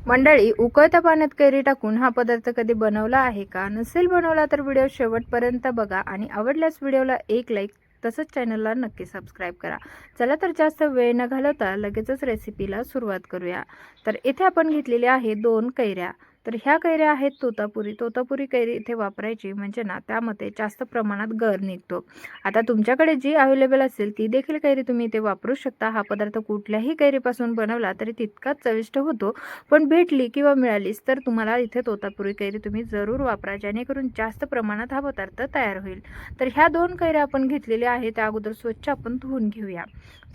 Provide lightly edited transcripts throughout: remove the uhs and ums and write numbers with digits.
मंडळी, उकळत्या पाण्यात कैरी टाकून हा पदार्थ कधी बनवला आहे का? नसेल बनवला तर व्हिडिओ शेवटपर्यंत बघा आणि आवडल्यास व्हिडिओला एक लाईक तसंच चॅनलला नक्की सबस्क्राईब करा. चला तर जास्त वेळ न घालवता लगेचच रेसिपीला सुरुवात करूया. तर इथे आपण घेतलेली आहे 2 कैऱ्या. तर ह्या कैऱ्या आहेत तोतापुरी कैरी इथे वापरायची, म्हणजे ना त्यामध्ये जास्त प्रमाणात गर निघतो. आता तुमच्याकडे जी अवेलेबल असेल ती देखील कैरी तुम्ही इथे वापरू शकता. हा पदार्थ कुठल्याही कैरीपासून बनवला तरी तितकाच चविष्ट होतो. पण भेटली किंवा मिळालीच तर तुम्हाला इथे तोतापुरी कैरी तुम्ही जरूर वापरा, जेणेकरून जास्त प्रमाणात हा पदार्थ तयार होईल. तर ह्या 2 कैऱ्या आपण घेतलेल्या आहेत, त्या अगोदर स्वच्छ आपण धुवून घेऊया.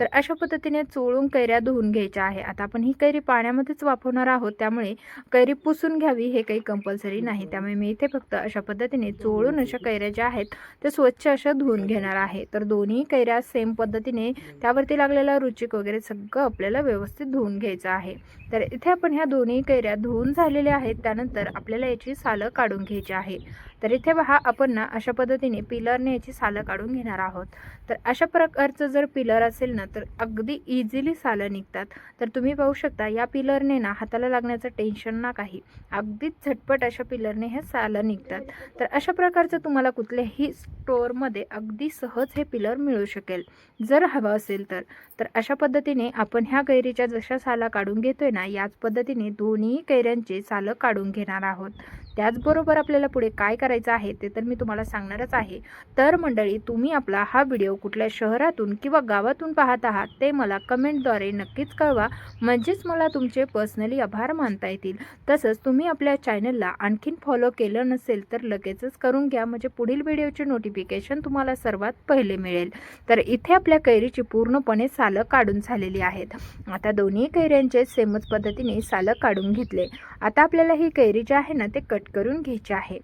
तर अशा पद्धतीने चोळून कैऱ्या धुवून घ्यायच्या आहे. आता आपण ही कैरी पाण्यामध्येच वापरणार आहोत, त्यामुळे कैरी पुसून घ्यावी हे काही कंपल्सरी नाही. त्यामुळे मी इथे फक्त अशा पद्धतीने चोळून अशा कैऱ्या ज्या आहेत ते स्वच्छ अशा धुवून घेणार आहे. तर दोन्ही कैऱ्या सेम पद्धतीने त्यावरती लागलेला रुचिक वगैरे सगळं आपल्याला व्यवस्थित धुवून घ्यायचं आहे. तर इथे आपण ह्या दोन्ही कैऱ्या धुवून झालेल्या आहेत. त्यानंतर आपल्याला याची सालं काढून घ्यायची आहे. तर इथे पहा, आपण ना अशा पद्धतीने पिलरने याची सालं काढून घेणार आहोत. तर अशा प्रकारचं जर पिलर असेल ना तर अगदी इझिली सालं निघतात. तर तुम्ही पाहू शकता या पिलरने ना हाताला लागण्याचं टेन्शन ना काही, अगदीच झटपट अशा पिलरने हे सालं निघतात. तर अशा प्रकारचं तुम्हाला कुठल्याही स्टोअरमध्ये अगदी सहज हे पिलर मिळू शकेल जर हवं असेल तर. तर अशा पद्धतीने आपण ह्या कैरीच्या जशा साला काढून घेतोय ना, याच पद्धतीने दोन्ही कैऱ्यांचे सालं काढून घेणार आहोत. त्याचबरोबर आपल्याला पुढे काय करायचं आहे ते तर मी तुम्हाला सांगणारच आहे. तर मंडळी, तुम्ही आपला हा व्हिडिओ कुठल्या शहरातून किंवा गावातून पाहत आहात ते मला कमेंटद्वारे नक्कीच कळवा, म्हणजेच मला तुमचे पर्सनली आभार मानता येतील. तसंच तुम्ही आपल्या चॅनलला आणखीन फॉलो केलं नसेल तर लगेचच करून घ्या, म्हणजे पुढील व्हिडिओचे नोटिफिकेशन तुम्हाला सर्वात पहिले मिळेल. तर इथे आपल्या कैरीची पूर्णपणे सालं काढून झालेली आहेत. आता दोन्ही कैऱ्यांचे सेमच पद्धतीने सालं काढून घेतले. आता आपल्याला ही कैरी जी आहे ना ते कट करून घ्यायची आहे.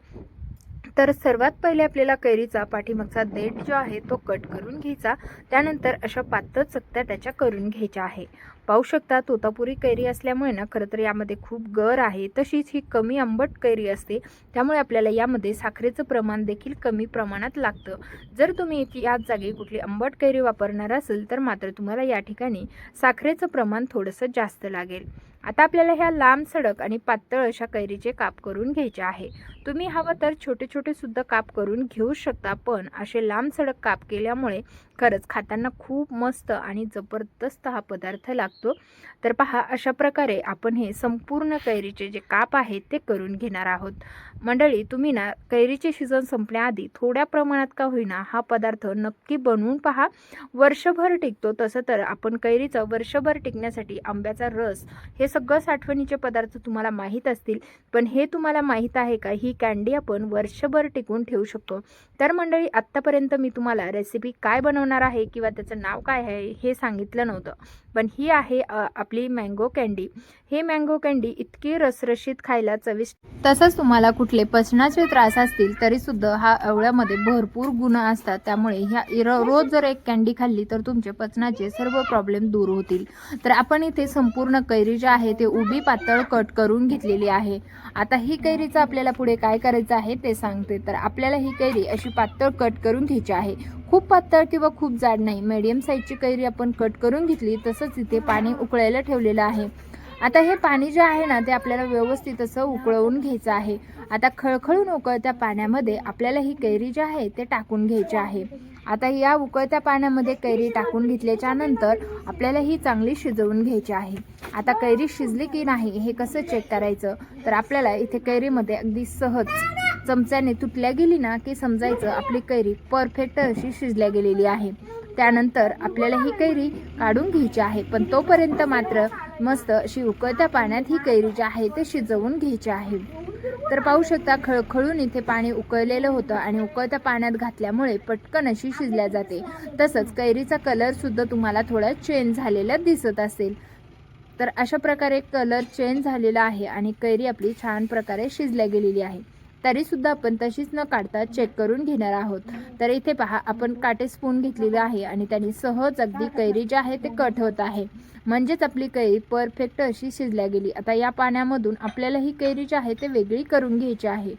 तर सर्वात पहिले आपल्याला कैरीचा पाठीमागचा देठ जो आहे तो कट करून घ्यायचा. त्यानंतर अशा पातळ चकत्या त्याच्या करून घ्यायच्या आहे. पाहू शकता, तोतापुरी कैरी असल्यामुळे ना खरं तर यामध्ये खूप गर आहे. तशीच ही कमी आंबट कैरी असते, त्यामुळे आपल्याला यामध्ये साखरेचं प्रमाण देखील कमी प्रमाणात लागतं. जर तुम्ही याच जागी कुठली आंबट कैरी वापरणार असेल तर मात्र तुम्हाला या ठिकाणी साखरेचं प्रमाण थोडंसं जास्त लागेल. आता आपल्याला ह्या लांब सडक आणि पातळ अशा कैरीचे काप करून घ्यायचे आहे. तुम्ही हवं तर छोटे छोटे सुद्धा काप करून घेऊ शकता, पण असे लांब सडक काप केल्यामुळे खरंच खाताना खूप मस्त आणि जबरदस्त हा पदार्थ लागतो. तर पहा, अशा प्रकारे आपण हे संपूर्ण कैरीचे जे काप आहेत ते करून घेणार आहोत. मंडळी, तुम्ही ना कैरीचे सीझन संपण्याआधी थोड्या प्रमाणात का होईना हा पदार्थ नक्की बनवून पहा, वर्षभर टिकतो. तसं तर आपण कैरीचं वर्षभर टिकण्यासाठी आंब्याचा रस हे सगळं साठवणीचे पदार्थ तुम्हाला माहीत असतील, पण हे तुम्हाला माहीत आहे का ही कँडी आपण वर्षभर टिकवून ठेवू शकतो. तर मंडळी, आत्तापर्यंत मी तुम्हाला रेसिपी काय बनवणार आहे किंवा त्याचं नाव काय आहे हे सांगितलं नव्हतं, पण ही आहे आपली मँगो कँडी. हे मँगो कँडी इतकी रसरशीत, खायला चविष्ट, तसंच तुम्हाला कुठले पचनाचे त्रास असतील तरी सुद्धा हा आवळ्यामध्ये भरपूर गुण असतात. त्यामुळे ह्या रोज जर एक कँडी खाल्ली तर तुमचे पचनाचे सर्व प्रॉब्लेम दूर होतील. तर आपण इथे संपूर्ण कैरी जी आहे ते उभी पातळ कट करून घेतलेली आहे. आता ही कैरीचं आपल्याला पुढे काय करायचं आहे ते सांगते. तर आपल्याला ही कैरी अशी पातळ कट करून घ्यायची आहे. खूप पातळ किंवा खूप जाड नाही, मीडियम साईजची कैरी आपण कट करून घेतली. तसंच इथे पाणी उकळायला ठेवलेलं आहे. आता हे पाणी जे आहे ना ते आपल्याला व्यवस्थित असं उकळवून घ्यायचं आहे. आता खळखळून उकळत्या पाण्यामध्ये आपल्याला ही कैरी जी आहे ते टाकून घ्यायची आहे. आता या उकळत्या पाण्यामध्ये कैरी टाकून घेतल्याच्या नंतर आपल्याला ही चांगली शिजवून घ्यायची आहे. आता कैरी शिजली की नाही हे कसं चेक करायचं, तर आपल्याला इथे कैरीमध्ये अगदी सहज चमच्याने तुटल्या गेली ना की समजायचं आपली कैरी परफेक्ट अशी शिजल्या गेलेली आहे. त्यानंतर आपल्याला ही कैरी काढून घ्यायची आहे, पण तोपर्यंत मात्र मस्त अशी उकळत्या पाण्यात ही कैरी जी आहे ते शिजवून घ्यायची आहे. तर पाहू शकता, खळखळून इथे पाणी उकळलेलं होतं आणि उकळत्या पाण्यात घातल्यामुळे पटकन अशी शिजल्या जाते. तसंच कैरीचा कलर सुद्धा तुम्हाला थोडा चेंज झालेला दिसत असेल. तर अशा प्रकारे कलर चेंज झालेला आहे आणि कैरी आपली छान प्रकारे शिजल्या गेलेली आहे. तरीसुद्धा आपण तशीच न काढता चेक करून घेणार आहोत. तर इथे पहा, आपण काटे स्पून घेतलेले आहे आणि त्यांनी सहज अगदी कैरी जी आहे ते कट होत आहे, म्हणजेच आपली कैरी परफेक्ट अशी शिजल्या गेली. आता या पाण्यामधून आपल्याला ही कैरी जी आहे ते वेगळी करून घ्यायची आहे.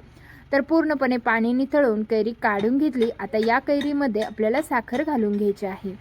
तर पूर्णपणे पाणी निथळून कैरी काढून घेतली. आता या कैरीमध्ये आपल्याला साखर घालून घ्यायची आहे.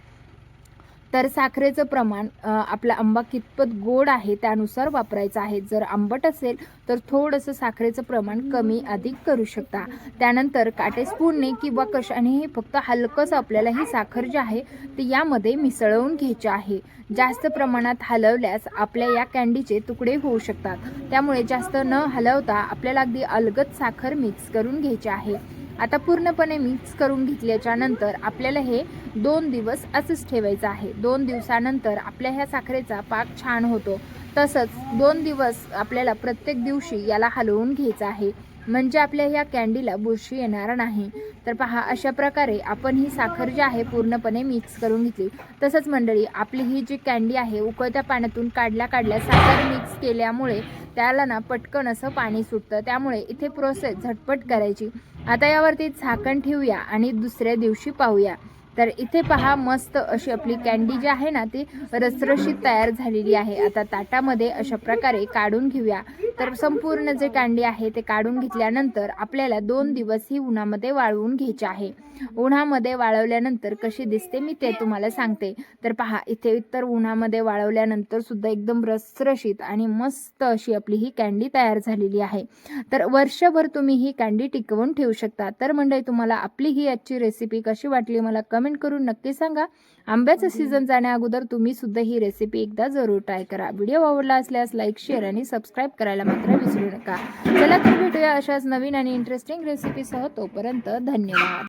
तर साखरेचं प्रमाण आपला आंबा कितपत गोड आहे त्यानुसार वापरायचं आहे. जर आंबट असेल तर थोडंसं साखरेचं प्रमाण कमी अधिक करू शकता. त्यानंतर काटे स्पूनने किंवा कशानेही फक्त हलकंसं आपल्याला ही साखर जी आहे ती यामध्ये मिसळवून घ्यायची आहे. जास्त प्रमाणात हलवल्यास आपल्या या कँडीचे तुकडे होऊ शकतात. त्यामुळे जास्त न हलवता आपल्याला अगदी अलगद साखर मिक्स करून घ्यायची आहे. आता पूर्णपणे मिक्स करून घेतल्याच्या नंतर आपल्याला हे 2 दिवस असंच ठेवायचं आहे. 2 दिवसानंतर आपल्या ह्या साखरेचा पाक छान होतो. तसंच 2 दिवस आपल्याला प्रत्येक दिवशी याला हलवून घ्यायचं आहे, म्हणजे आपल्या ह्या कँडीला बुरशी येणार नाही. तर पहा, अशा प्रकारे आपण ही साखर जी आहे पूर्णपणे मिक्स करून घेतली. तसंच मंडळी, आपली ही जी कँडी आहे उकळत्या पाण्यातून काढल्या साखर मिक्स केल्यामुळे त्याला ना पटकन असं पाणी सुटतं. त्यामुळे इथे प्रोसेस झटपट करायची. आता यावरती झाकण ठेवूया आणि दुसऱ्या दिवशी पाहूया. तर इथे पहा, मस्त अशी आपली कँडी जी आहे ना ती रसरशीत तयार झालेली आहे. आता ताटामध्ये अशा प्रकारे काढून घेऊया. तर संपूर्ण जे कँडी आहे ते काढून घेतल्यानंतर आपल्याला 2 दिवस ही उन्हामध्ये वाळवून घ्यायची आहे. उन्हामध्ये वाळवल्यानंतर कशी दिसते मी ते तुम्हाला सांगते. तर पहा, इथे तर उन्हामध्ये वाळवल्यानंतर सुद्धा एकदम रसरशीत आणि मस्त अशी आपली ही कँडी तयार झालेली आहे. तर वर्षभर तुम्ही ही कँडी टिकवून ठेवू शकता. तर मंडळी, तुम्हाला आपली ही आजची रेसिपी कशी वाटली मला कमेंट करून नक्की सांगा. आंब्याचं सीझन जाण्या अगोदर तुम्ही सुद्धा ही रेसिपी एकदा जरूर ट्राय करा. व्हिडिओ आवडला असल्यास लाईक, शेअर आणि सबस्क्राईब करायला मात्र विसरू नका. चला तर भेटूया अशाच नवीन आणि इंटरेस्टिंग रेसिपीसह. तोपर्यंत धन्यवाद.